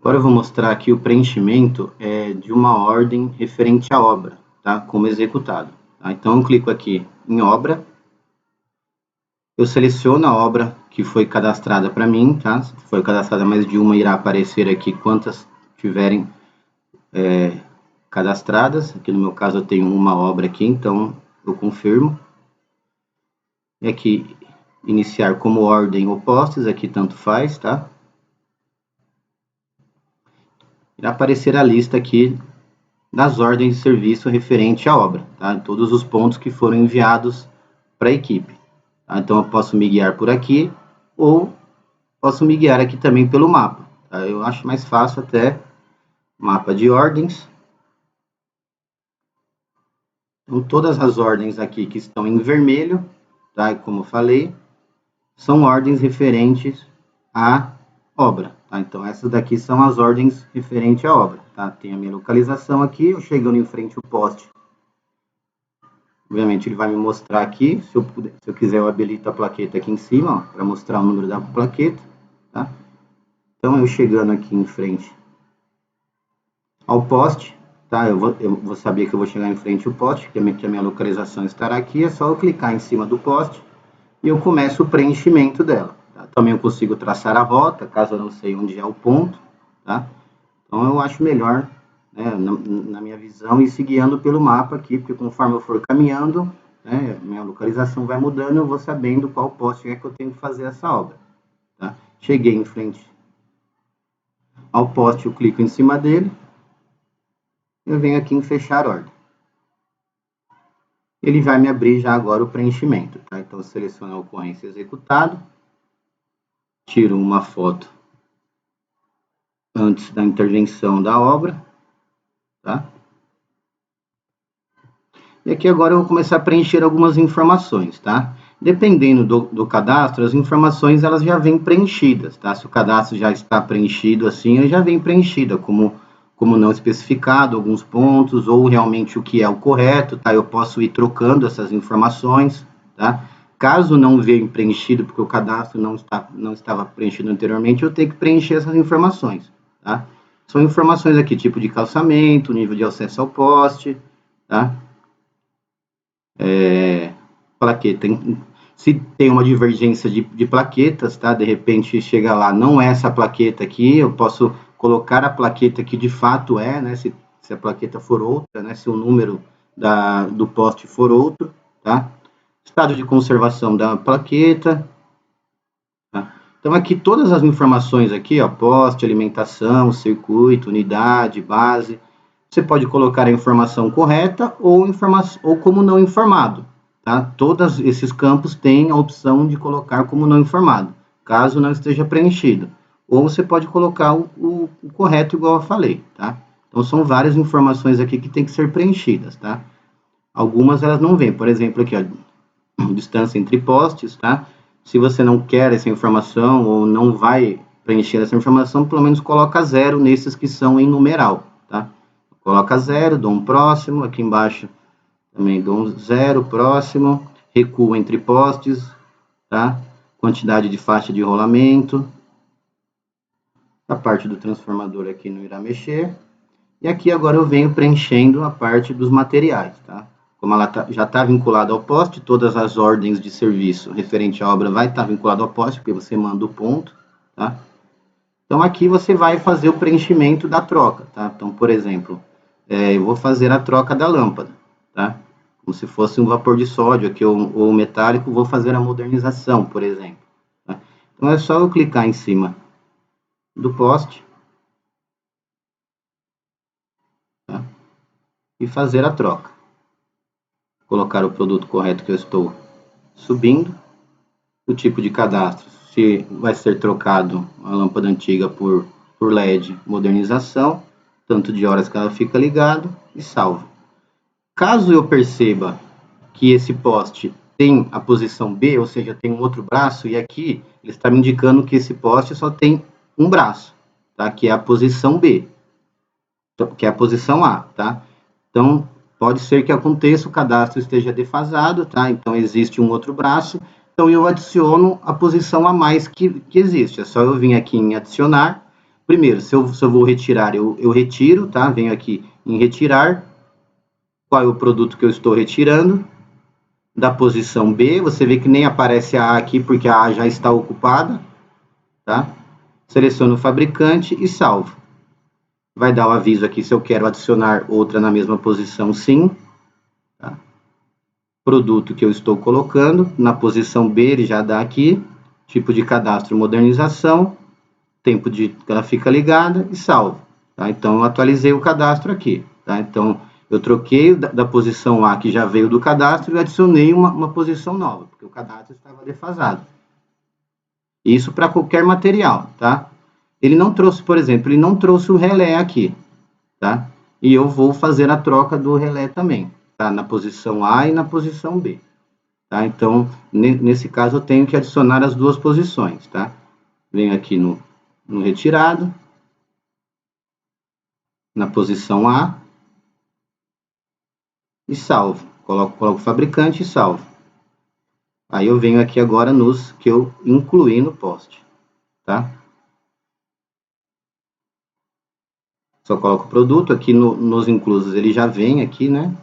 Agora eu vou mostrar aqui o preenchimento de uma ordem referente à obra, tá? Como executado. Tá? Então eu clico aqui em obra, eu seleciono a obra que foi cadastrada para mim, tá? Se foi cadastrada mais de uma, irá aparecer aqui quantas tiverem cadastradas. Aqui no meu caso eu tenho uma obra aqui, então eu confirmo. E aqui iniciar como ordem ou postes, aqui tanto faz, tá? Irá aparecer a lista aqui das ordens de serviço referente à obra, tá? Todos os pontos que foram enviados para a equipe. Tá? Então eu posso me guiar por aqui ou posso me guiar aqui também pelo mapa. Tá? Eu acho mais fácil até mapa de ordens. Então todas as ordens aqui que estão em vermelho, tá? E como eu falei, são ordens referentes à obra. Tá? Então essas daqui são as ordens referentes à obra. Tá? Tem a minha localização aqui, eu chegando em frente ao poste. Obviamente ele vai me mostrar aqui, se eu quiser eu habilito a plaqueta aqui em cima, para mostrar o número da plaqueta, tá? Então eu chegando aqui em frente ao poste, tá? Eu vou saber que eu vou chegar em frente ao poste, que a minha localização estará aqui, é só eu clicar em cima do poste e eu começo o preenchimento dela. Tá? Também eu consigo traçar a rota, caso eu não sei onde é o ponto, tá? Então eu acho melhor, né, na minha visão, ir se guiando pelo mapa aqui, porque conforme eu for caminhando, né, minha localização vai mudando, eu vou sabendo qual poste é que eu tenho que fazer essa obra. Tá? Cheguei em frente ao poste, eu clico em cima dele, eu venho aqui em fechar ordem. Ele vai me abrir já agora o preenchimento. Tá? Então eu seleciono a ocorrência executado, tiro uma foto antes da intervenção da obra, tá? E aqui agora eu vou começar a preencher algumas informações, tá? Dependendo do cadastro, as informações elas já vêm preenchidas, tá? Se o cadastro já está preenchido assim, ele já vem preenchida, como não especificado, alguns pontos, ou realmente o que é o correto, tá? Eu posso ir trocando essas informações, tá? Caso não venha preenchido, porque o cadastro não estava preenchido anteriormente, eu tenho que preencher essas informações, tá? São informações aqui, tipo de calçamento, nível de acesso ao poste, tá? Plaqueta. Se tem uma divergência de plaquetas, tá? De repente chega lá, não é essa plaqueta aqui, eu posso colocar a plaqueta que de fato é, né? Se a plaqueta for outra, né? Se o número do poste for outro, tá? Estado de conservação da plaqueta, tá? Então aqui todas as informações aqui, ó, poste, alimentação, circuito, unidade, base, você pode colocar a informação correta ou como não informado. Tá? Todos esses campos têm a opção de colocar como não informado, caso não esteja preenchido. Ou você pode colocar o correto, igual eu falei. Tá? Então, são várias informações aqui que tem que ser preenchidas. Tá? Algumas elas não vêm. Por exemplo, aqui, ó, distância entre postes. Tá? Se você não quer essa informação ou não vai preencher essa informação, pelo menos coloca 0 nesses que são em numeral. Tá? Coloca 0, dou um próximo, aqui embaixo também dou um 0, próximo, recuo entre postes, tá? Quantidade de faixa de rolamento. A parte do transformador aqui não irá mexer. E aqui agora eu venho preenchendo a parte dos materiais, tá? Como ela já está vinculada ao poste, todas as ordens de serviço referente à obra vai estar vinculada ao poste, porque você manda o ponto, tá? Então aqui você vai fazer o preenchimento da troca, tá? Então, por exemplo, eu vou fazer a troca da lâmpada, tá? Como se fosse um vapor de sódio aqui ou metálico, vou fazer a modernização, por exemplo. Tá? Então é só eu clicar em cima do poste, tá? E fazer a troca. Colocar o produto correto que eu estou subindo, o tipo de cadastro, se vai ser trocado a lâmpada antiga por LED modernização, tanto de horas que ela fica ligada e salvo. Caso eu perceba que esse poste tem a posição B, ou seja, tem um outro braço, e aqui ele está me indicando que esse poste só tem um braço, tá? Que é a posição B, que é a posição A, tá? Então, pode ser que aconteça, o cadastro esteja defasado, tá? Então, existe um outro braço, então eu adiciono a posição a mais que existe. É só eu vir aqui em adicionar, primeiro, se eu vou retirar, eu retiro, tá? Venho aqui em retirar. Qual é o produto que eu estou retirando? Da posição B, você vê que nem aparece a A aqui, porque a A já está ocupada, tá? Seleciono o fabricante e salvo. Vai dar o aviso aqui se eu quero adicionar outra na mesma posição, sim. Tá? Produto que eu estou colocando, na posição B ele já dá aqui, tipo de cadastro modernização, tempo de que ela fica ligada e salvo. Tá? Então, eu atualizei o cadastro aqui. Tá? Então, eu troquei da posição A, que já veio do cadastro, e adicionei uma posição nova, porque o cadastro estava defasado. Isso para qualquer material, tá? Ele não trouxe, por exemplo, ele não trouxe o relé aqui, tá? E eu vou fazer a troca do relé também, tá? Na posição A e na posição B, tá? Então, nesse caso, eu tenho que adicionar as duas posições, tá? Venho aqui no retirado, na posição A, e salvo. Coloco o fabricante e salvo. Aí eu venho aqui agora nos que eu incluí no post, tá? Só coloco o produto, aqui nos inclusos ele já vem aqui, né?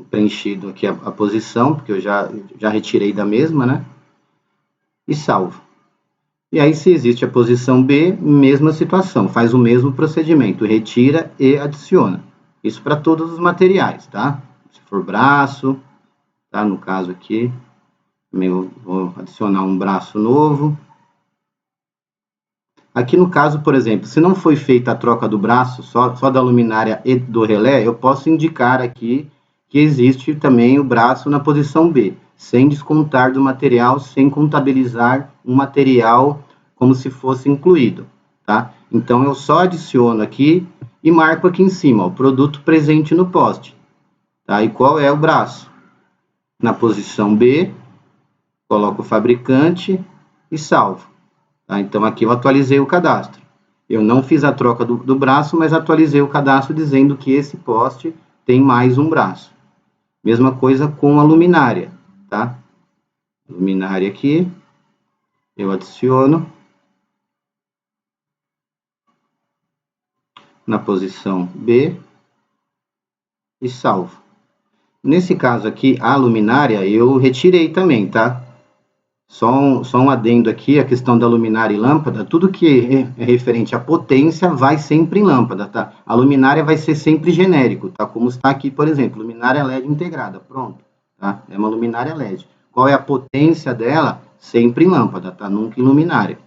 Preenchido aqui a posição, porque eu já retirei da mesma, né? E salvo. E aí, se existe a posição B, mesma situação, faz o mesmo procedimento, retira e adiciona. Isso para todos os materiais, tá? Se for braço, tá? No caso aqui, eu vou adicionar um braço novo. Aqui no caso, por exemplo, se não foi feita a troca do braço, só da luminária e do relé, eu posso indicar aqui que existe também o braço na posição B, sem descontar do material, sem contabilizar um material como se fosse incluído, tá? Então, eu só adiciono aqui e marco aqui em cima, o produto presente no poste, tá? E qual é o braço? Na posição B, coloco o fabricante e salvo. Tá? Então, aqui eu atualizei o cadastro. Eu não fiz a troca do braço, mas atualizei o cadastro dizendo que esse poste tem mais um braço. Mesma coisa com a luminária, tá? Luminária aqui, eu adiciono na posição B e salvo. Nesse caso aqui, a luminária eu retirei também, tá? Só um adendo aqui, a questão da luminária e lâmpada, tudo que é referente à potência vai sempre em lâmpada, tá? A luminária vai ser sempre genérico, tá? Como está aqui, por exemplo, luminária LED integrada, pronto, tá? É uma luminária LED. Qual é a potência dela? Sempre em lâmpada, tá? Nunca em luminária.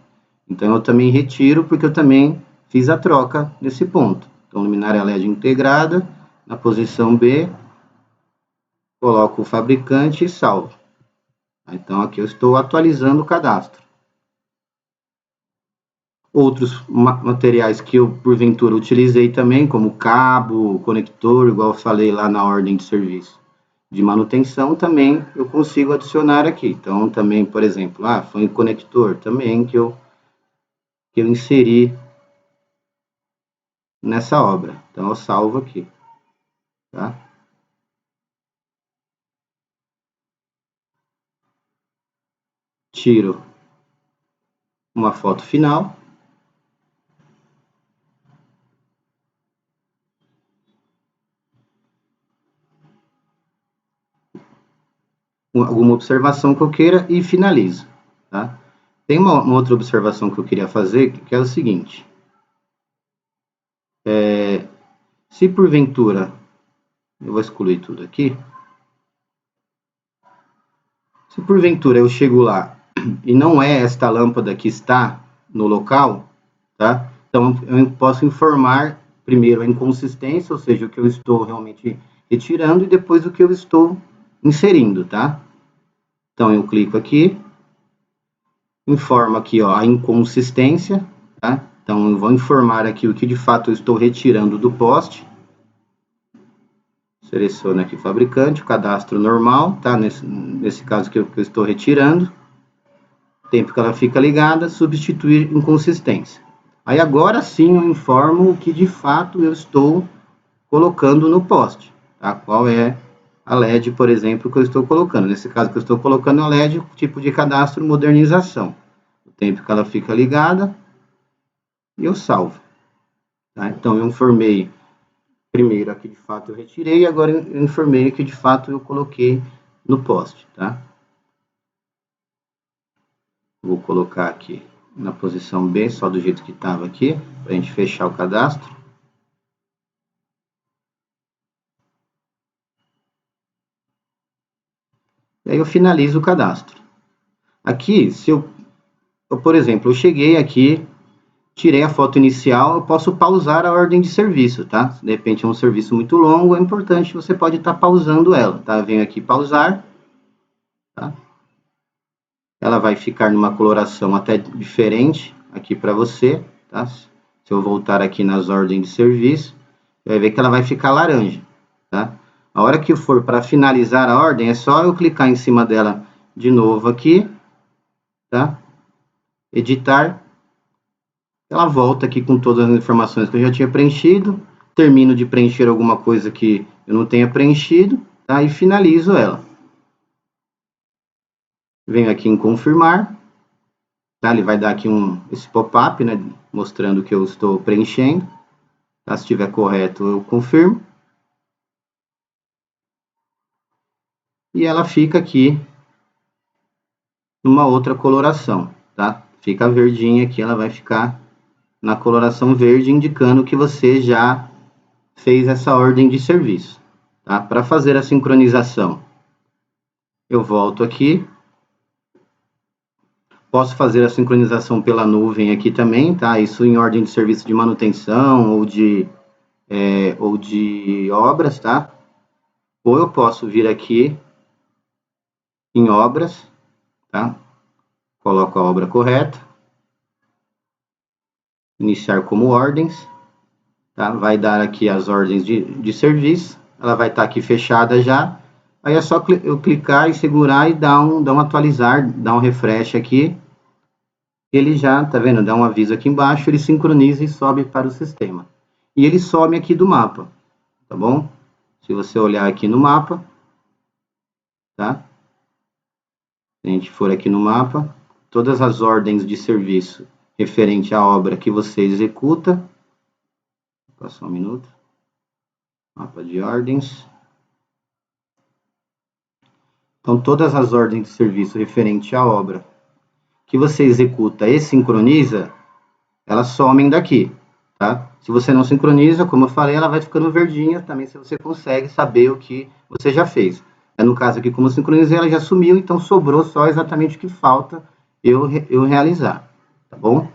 Então, eu também retiro, porque eu também fiz a troca nesse ponto. Então, luminária LED integrada, na posição B, coloco o fabricante e salvo. Então, aqui eu estou atualizando o cadastro. Outros materiais que eu, porventura, utilizei também, como cabo, conector, igual eu falei lá na ordem de serviço de manutenção, também eu consigo adicionar aqui. Então, também, por exemplo, foi um conector também que eu inseri nessa obra. Então, eu salvo aqui, tá? Tiro uma foto final. Alguma observação que eu queira e finalizo, tá? Tem uma outra observação que eu queria fazer, que é o seguinte. Se porventura, eu vou excluir tudo aqui. Se porventura eu chego lá e não é esta lâmpada que está no local, tá? Então, eu posso informar primeiro a inconsistência, ou seja, o que eu estou realmente retirando, e depois o que eu estou inserindo, tá? Então, eu clico aqui, informo aqui, ó, a inconsistência, tá? Então, eu vou informar aqui o que de fato eu estou retirando do poste. Seleciono aqui fabricante, o cadastro normal, tá? Nesse caso que eu estou retirando. Tempo que ela fica ligada, substituir inconsistência. Aí agora sim eu informo o que de fato eu estou colocando no poste, tá? Qual é a LED, por exemplo, que eu estou colocando. Nesse caso que eu estou colocando a LED, tipo de cadastro modernização. O tempo que ela fica ligada e eu salvo. Tá? Então, eu informei primeiro aqui de fato eu retirei, agora eu informei que de fato eu coloquei no post, tá? Vou colocar aqui na posição B, só do jeito que estava aqui, para a gente fechar o cadastro. E aí eu finalizo o cadastro. Aqui, se eu por exemplo, eu cheguei aqui, tirei a foto inicial, eu posso pausar a ordem de serviço, tá? Se de repente é um serviço muito longo, é importante, você pode estar pausando ela, tá? Eu venho aqui pausar, tá? Ela vai ficar numa coloração até diferente aqui para você, tá? Se eu voltar aqui nas ordens de serviço, vai ver que ela vai ficar laranja, tá? A hora que for para finalizar a ordem, é só eu clicar em cima dela de novo aqui, tá? Editar. Ela volta aqui com todas as informações que eu já tinha preenchido, termino de preencher alguma coisa que eu não tenha preenchido, tá? E finalizo ela. Venho aqui em confirmar, tá? Ele vai dar aqui esse pop-up, né? Mostrando que eu estou preenchendo, tá? Se estiver correto, eu confirmo. E ela fica aqui numa outra coloração, tá? Fica verdinha aqui, ela vai ficar na coloração verde, indicando que você já fez essa ordem de serviço, tá? Para fazer a sincronização, eu volto aqui. Posso fazer a sincronização pela nuvem aqui também, tá? Isso em ordem de serviço de manutenção ou de obras, tá? Ou eu posso vir aqui em obras, tá? Coloco a obra correta. Iniciar como ordens, tá? Vai dar aqui as ordens de serviço. Ela vai estar aqui fechada já. Aí é só eu clicar e segurar e dar um atualizar, dar um refresh aqui. Ele já, tá vendo? Dá um aviso aqui embaixo, ele sincroniza e sobe para o sistema. E ele some aqui do mapa, tá bom? Se você olhar aqui no mapa, tá? Se a gente for aqui no mapa, todas as ordens de serviço referente à obra que você executa. Passou um minuto. Mapa de ordens. Então, todas as ordens de serviço referente à obra que você executa e sincroniza, elas somem daqui, tá? Se você não sincroniza, como eu falei, ela vai ficando verdinha também, se você consegue saber o que você já fez. No caso aqui, como eu sincronizei, ela já sumiu, então sobrou só exatamente o que falta eu realizar, tá bom?